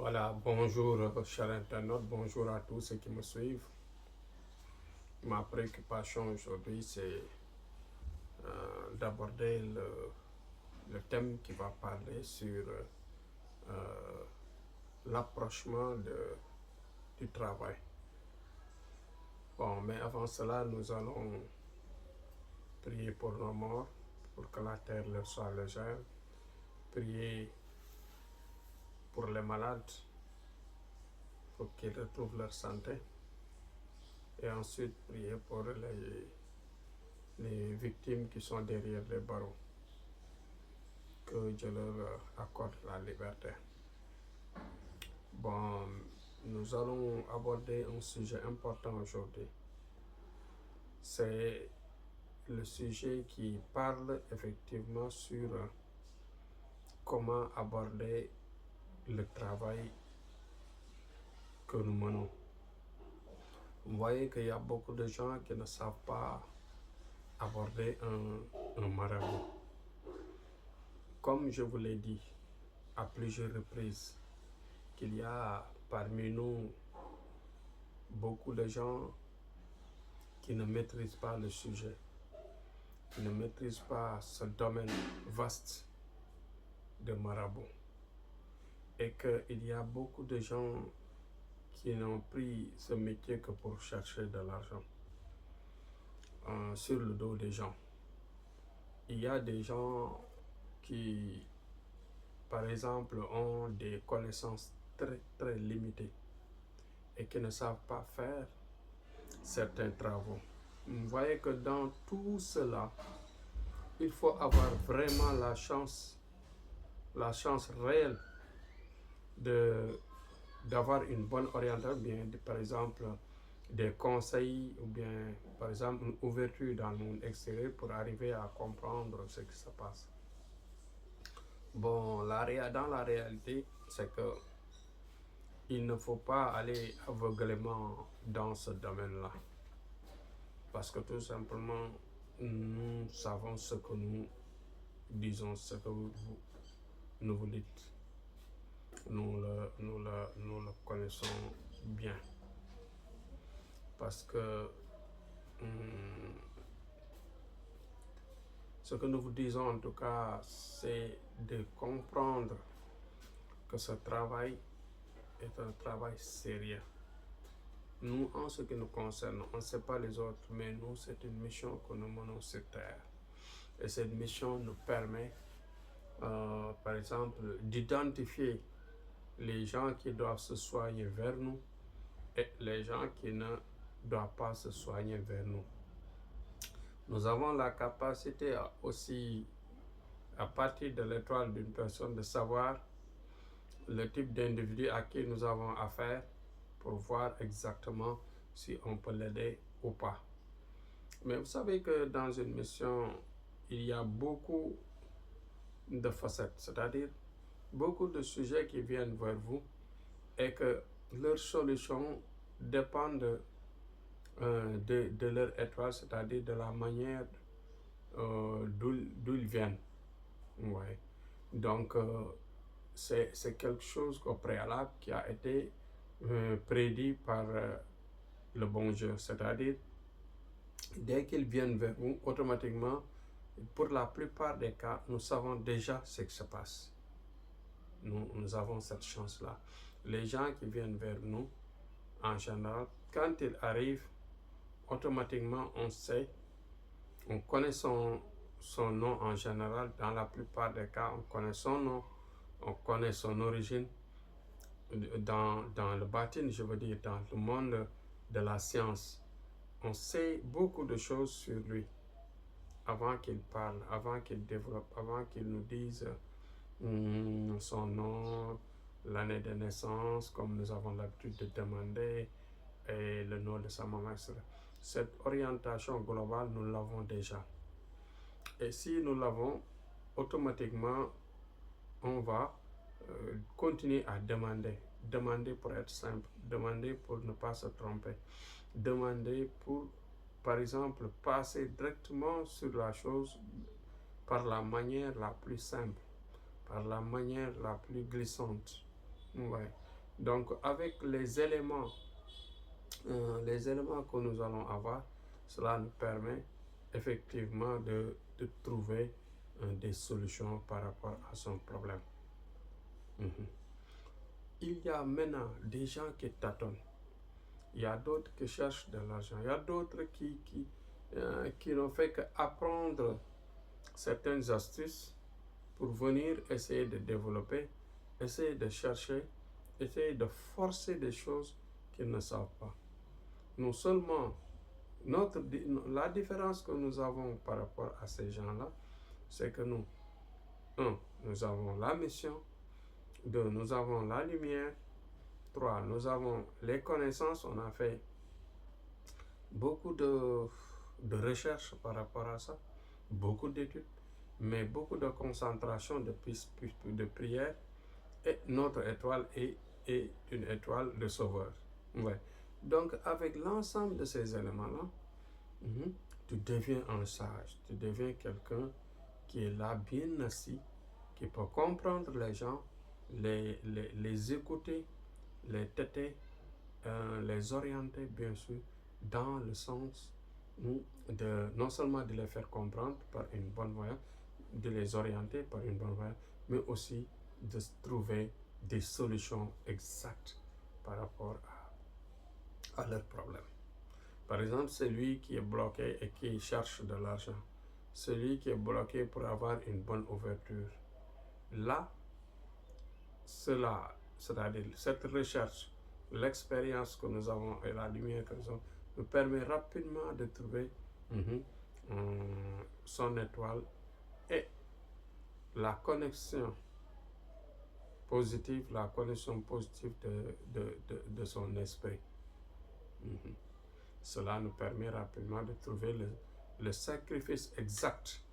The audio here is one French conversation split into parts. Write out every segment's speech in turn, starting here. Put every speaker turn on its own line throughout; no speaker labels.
Voilà, bonjour chers internautes, bonjour à tous ceux qui me suivent. Ma préoccupation aujourd'hui, c'est d'aborder le thème qui va parler sur l'approchement du travail. Bon, mais avant cela, nous allons prier pour nos morts, pour que la terre leur soit légère, prier pour les malades, pour qu'ils retrouvent leur santé, et ensuite prier pour les victimes qui sont derrière les barreaux. Que Dieu leur accorde la liberté. Bon, nous allons aborder un sujet important aujourd'hui. C'est le sujet qui parle effectivement sur comment aborder le travail que nous menons. Vous voyez qu'il y a beaucoup de gens qui ne savent pas aborder un marabout. Comme je vous l'ai dit à plusieurs reprises, qu'il y a parmi nous beaucoup de gens qui ne maîtrisent pas le sujet, qui ne maîtrisent pas ce domaine vaste de marabout. Et qu'il y a beaucoup de gens qui n'ont pris ce métier que pour chercher de l'argent sur le dos des gens. Il y a des gens qui, par exemple, ont des connaissances très limitées et qui ne savent pas faire certains travaux. Vous voyez que dans tout cela, il faut avoir vraiment la chance réelle d'avoir une bonne orientation, bien par exemple des conseils ou bien par exemple une ouverture dans le monde extérieur pour arriver à comprendre ce qui se passe. Bon, dans la réalité, c'est que il ne faut pas aller aveuglément dans ce domaine-là. Parce que tout simplement, nous savons ce que nous disons, ce que vous dites. Nous le connaissons bien. Parce que ce que nous vous disons en tout cas, c'est de comprendre que ce travail est un travail sérieux. Nous, en ce qui nous concerne, on ne sait pas les autres, mais nous, c'est une mission que nous menons sur terre. Et cette mission nous permet, par exemple, d'identifier les gens qui doivent se soigner vers nous et les gens qui ne doivent pas se soigner vers nous. Nous avons la capacité aussi, à partir de l'étoile d'une personne, de savoir le type d'individu à qui nous avons affaire pour voir exactement si on peut l'aider ou pas. Mais vous savez que dans une mission, il y a beaucoup de facettes, c'est-à-dire beaucoup de sujets qui viennent vers vous et que leurs solutions dépendent de leur étoile, c'est-à-dire de la manière d'où ils viennent. Ouais. Donc, c'est quelque chose au préalable qui a été prédit par le bon Dieu, c'est-à-dire dès qu'ils viennent vers nous, automatiquement, pour la plupart des cas, nous savons déjà ce qui se passe. Nous avons cette chance-là. Les gens qui viennent vers nous, en général, quand ils arrivent, automatiquement, on sait, on connaît son nom en général. Dans la plupart des cas, on connaît son nom, on connaît son origine. Dans le bâtiment, je veux dire, dans le monde de la science, on sait beaucoup de choses sur lui avant qu'il parle, avant qu'il développe, avant qu'il nous dise son nom, l'année de naissance, comme nous avons l'habitude de demander, et le nom de sa maman, etc. Cette orientation globale, nous l'avons déjà. Et si nous l'avons, automatiquement, on va continuer à demander. Demander pour être simple, demander pour ne pas se tromper, demander pour, par exemple, passer directement sur la chose par la manière la plus simple, par la manière la plus glissante. Ouais. Donc, avec les éléments que nous allons avoir, cela nous permet effectivement de trouver des solutions par rapport à son problème. Il y a maintenant des gens qui tâtonnent. Il y a d'autres qui cherchent de l'argent. Il y a d'autres qui n'ont fait qu'apprendre certaines astuces pour venir essayer de développer, essayer de chercher, essayer de forcer des choses qu'ils ne savent pas. Nous seulement, la différence que nous avons par rapport à ces gens-là, c'est que nous avons la mission, 2, nous avons la lumière, 3, nous avons les connaissances, on a fait beaucoup de recherches par rapport à ça, beaucoup d'études, mais beaucoup de concentration, de prière, et notre étoile est une étoile de sauveur. Ouais. Donc, avec l'ensemble de ces éléments-là, tu deviens un sage, tu deviens quelqu'un qui est là bien assis, qui peut comprendre les gens, les écouter, les têter, les orienter, bien sûr, dans le sens de non seulement de les faire comprendre par une bonne voyance, de les orienter par une bonne voyance, mais aussi de trouver des solutions exactes par rapport à leurs problèmes. Par exemple, celui qui est bloqué et qui cherche de l'argent, celui qui est bloqué pour avoir une bonne ouverture, là, c'est-à-dire cette recherche, l'expérience que nous avons et la lumière que nous avons, nous permet rapidement de trouver son étoile et la connexion positive de son esprit. Cela nous permet rapidement de trouver le sacrifice exact,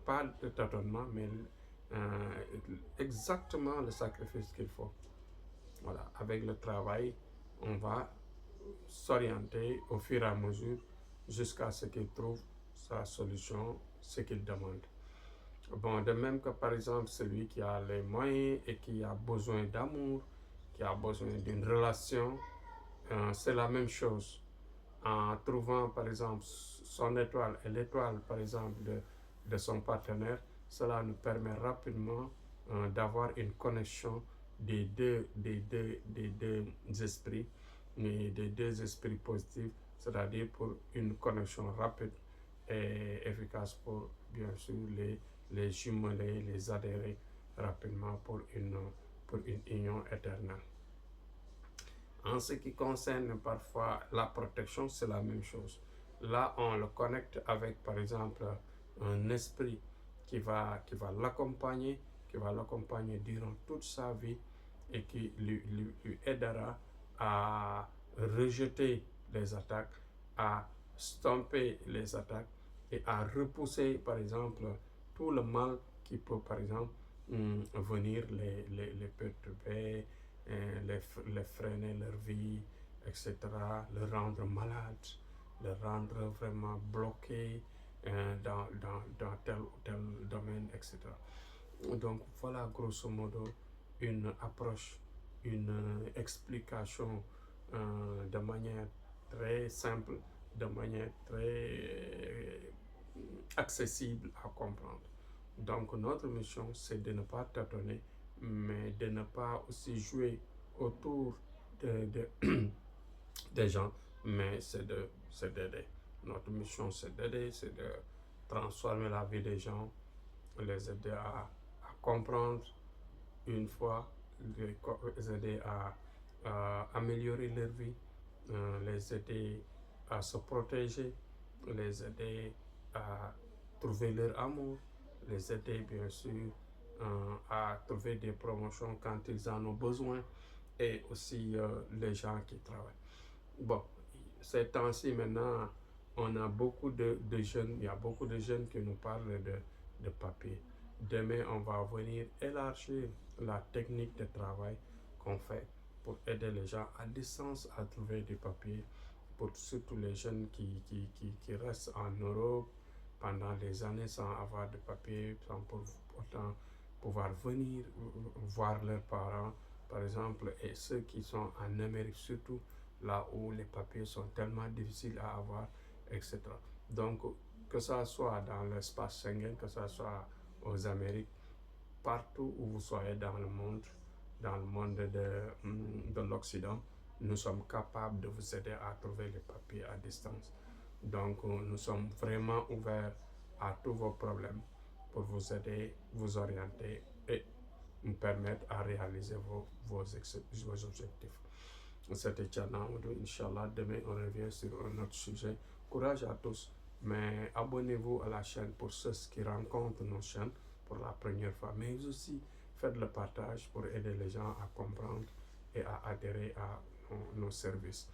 pas de tâtonnement, mais exactement le sacrifice qu'il faut. Voilà, avec le travail, on va s'orienter au fur et à mesure jusqu'à ce qu'il trouve sa solution, ce qu'il demande. Bon, de même que par exemple celui qui a les moyens et qui a besoin d'amour, qui a besoin d'une relation, c'est la même chose. En trouvant par exemple son étoile et l'étoile par exemple de son partenaire, cela nous permet rapidement d'avoir une connexion des deux esprits, mais des deux esprits positifs, c'est-à-dire pour une connexion rapide et efficace pour bien sûr les jumeler, les adhérer rapidement pour une union éternelle. En ce qui concerne parfois la protection, c'est la même chose. Là, on le connecte avec, par exemple, un esprit qui va l'accompagner durant toute sa vie et qui lui aidera à rejeter les attaques, à stomper les attaques et à repousser, par exemple, tout le mal qui peut, par exemple, venir les perturber, les freiner leur vie, etc., le rendre malade, le rendre vraiment bloqué dans tel ou tel domaine, etc. Donc voilà grosso modo une approche, une explication de manière très simple, de manière très accessible à comprendre. Donc notre mission, c'est de ne pas tâtonner, mais de ne pas aussi jouer autour des gens, mais c'est d'aider. Notre mission, c'est d'aider, c'est de transformer la vie des gens, les aider à comprendre une fois, les aider à améliorer leur vie, les aider à se protéger, les aider à trouver leur amour, les aider bien sûr à trouver des promotions quand ils en ont besoin, et aussi les gens qui travaillent. Bon, ces temps-ci maintenant, on a beaucoup de jeunes, il y a beaucoup de jeunes qui nous parlent de papier. Demain, on va venir élargir la technique de travail qu'on fait pour aider les gens à distance à trouver du papier, pour surtout les jeunes qui restent en Europe pendant des années sans avoir de papier, sans pour autant pouvoir venir voir leurs parents par exemple, et ceux qui sont en Amérique surtout, là où les papiers sont tellement difficiles à avoir, etc. Donc, que ça soit dans l'espace Schengen, que ça soit aux Amériques, partout où vous soyez dans le monde de l'Occident, nous sommes capables de vous aider à trouver les papiers à distance. Donc, nous sommes vraiment ouverts à tous vos problèmes pour vous aider, vous orienter et nous permettre à réaliser vos objectifs. C'était Tchana Amadou. Inch'Allah, demain on revient sur un autre sujet. Courage à tous, mais abonnez-vous à la chaîne pour ceux qui rencontrent nos chaînes pour la première fois, mais aussi faites le partage pour aider les gens à comprendre et à adhérer à nos services.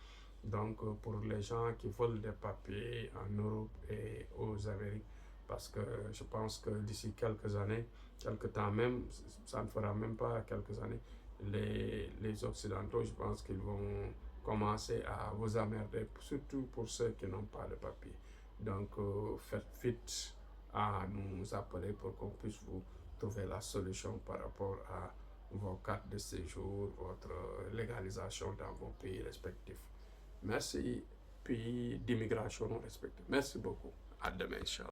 Donc, pour les gens qui veulent des papiers en Europe et aux Amériques, parce que je pense que d'ici quelques années, quelques temps même, ça ne fera même pas quelques années, les Occidentaux, je pense qu'ils vont commencer à vous emmerder, surtout pour ceux qui n'ont pas de papier. Donc, faites vite à nous appeler pour qu'on puisse vous trouver la solution par rapport à vos cartes de séjour, votre légalisation dans vos pays respectifs. Merci, pays d'immigration respectifs. Merci beaucoup. À demain, Inch'Allah.